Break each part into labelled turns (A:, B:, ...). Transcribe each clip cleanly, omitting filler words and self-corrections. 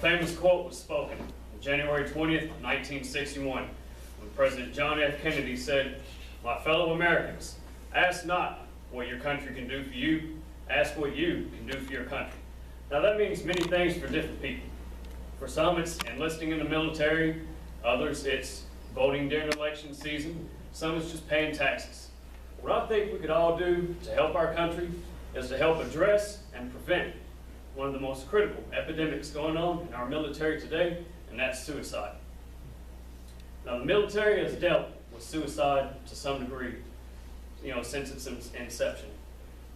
A: famous quote was spoken on January 20th, 1961, when President John F. Kennedy said, "My fellow Americans, ask not what your country can do for you, ask what you can do for your country." Now that means many things for different people. For some it's enlisting in the military, others it's voting during election season, some it's just paying taxes. What I think we could all do to help our country is to help address and prevent one of the most critical epidemics going on in our military today, and that's suicide. Now the military has dealt with suicide to some degree, since its inception.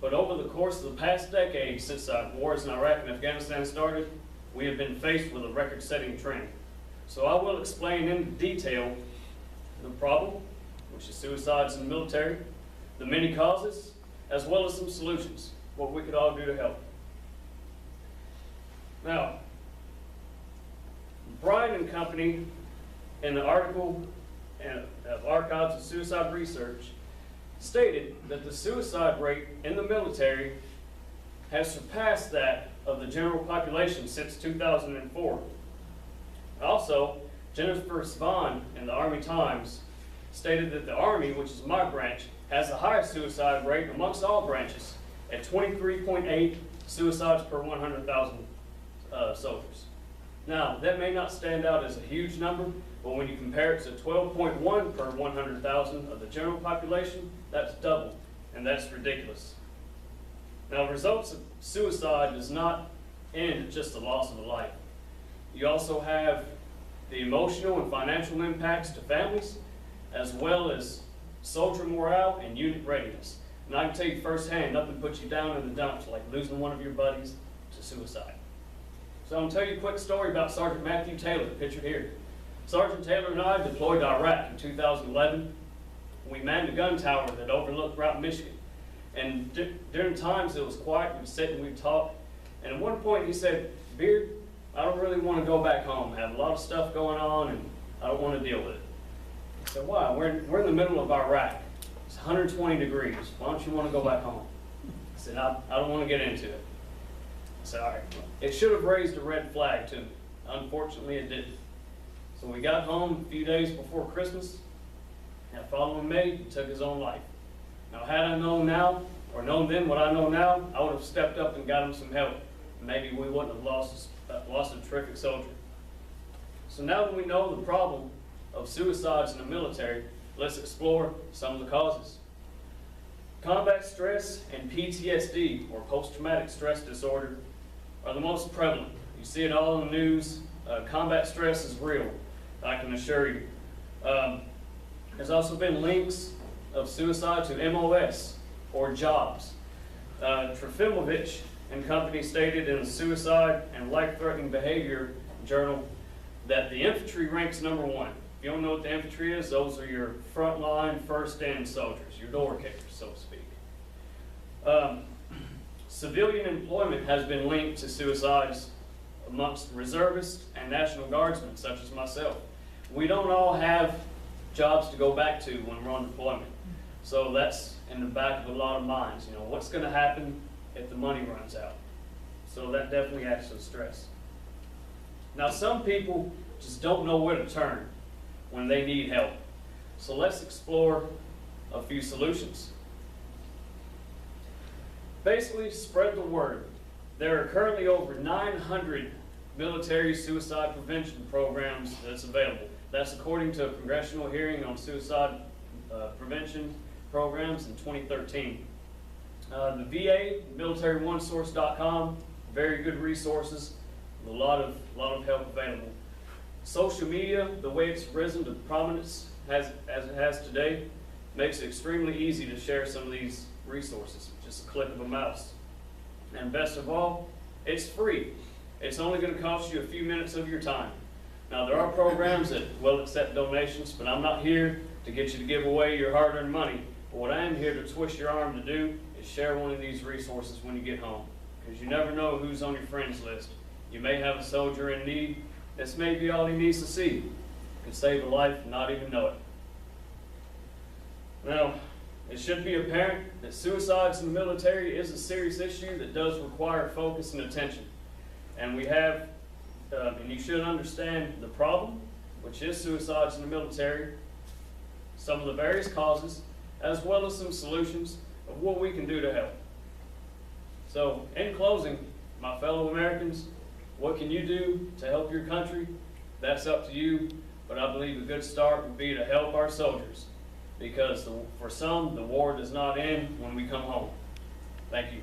A: But over the course of the past decade, since wars in Iraq and Afghanistan started, we have been faced with a record-setting trend. So I will explain in detail the problem, which is suicides in the military, the many causes, as well as some solutions, what we could all do to help. Now, Bryan and Company, in the article of Archives of Suicide Research, stated that the suicide rate in the military has surpassed that of the general population since 2004. Also, Jennifer Svan in the Army Times stated that the Army, which is my branch, has the highest suicide rate amongst all branches at 23.8 suicides per 100,000 soldiers. Now, that may not stand out as a huge number, but when you compare it to 12.1 per 100,000 of the general population, that's double, and that's ridiculous. Now, results of suicide does not end at just the loss of a life. You also have the emotional and financial impacts to families, as well as soldier morale and unit readiness. And I can tell you firsthand, nothing puts you down in the dumps like losing one of your buddies to suicide. So I'm going to tell you a quick story about Sergeant Matthew Taylor, pictured here. Sergeant Taylor and I deployed to Iraq in 2011. We manned a gun tower that overlooked Route Michigan. And during times it was quiet, we'd sit and we'd talk. And at one point he said, "Beard, I don't really want to go back home. I have a lot of stuff going on and I don't want to deal with it." I said, "Why? We're in the middle of Iraq. It's 120 degrees. Why don't you want to go back home?" I said, I don't want to get into it." I said, "All right." It should have raised a red flag to me. Unfortunately, it didn't. So we got home a few days before Christmas. That following May, he took his own life. Now, had I known now, or known then what I know now, I would have stepped up and got him some help. Maybe we wouldn't have lost a terrific soldier. So now that we know the problem of suicides in the military, let's explore some of the causes. Combat stress and PTSD, or post-traumatic stress disorder, are the most prevalent. You see it all in the news. Combat stress is real, I can assure you. There's also been links of suicide to MOS, or jobs. Trofimovich and Company stated in the Suicide and Life-Threatening Behavior Journal that the infantry ranks #1. If you don't know what the infantry is, those are your frontline, first-in soldiers, your door kickers, so to speak. Civilian employment has been linked to suicides amongst reservists and National Guardsmen, such as myself. We don't all have jobs to go back to when we're on deployment. So that's in the back of a lot of minds. What's going to happen if the money runs out? So that definitely adds to the stress. Now, some people just don't know where to turn when they need help. So let's explore a few solutions. Basically, spread the word. There are currently over 900 military suicide prevention programs that's available. That's according to a congressional hearing on suicide prevention programs in 2013. The VA, militaryOneSource.com, very good resources, a lot of help available. Social media, the way it's risen to prominence as it has today, makes it extremely easy to share some of these resources, just a click of a mouse. And best of all, it's free. It's only going to cost you a few minutes of your time. Now, there are programs that will accept donations, but I'm not here to get you to give away your hard-earned money. But what I am here to twist your arm to do is share one of these resources when you get home, because you never know who's on your friends list. You may have a soldier in need. This may be all he needs to see. It could save a life and not even know it. Now, it should be apparent that suicides in the military is a serious issue that does require focus and attention. And we have and you should understand the problem, which is suicides in the military, some of the various causes, as well as some solutions of what we can do to help. So, in closing, my fellow Americans, what can you do to help your country? That's up to you, but I believe a good start would be to help our soldiers, because for some, the war does not end when we come home. Thank you.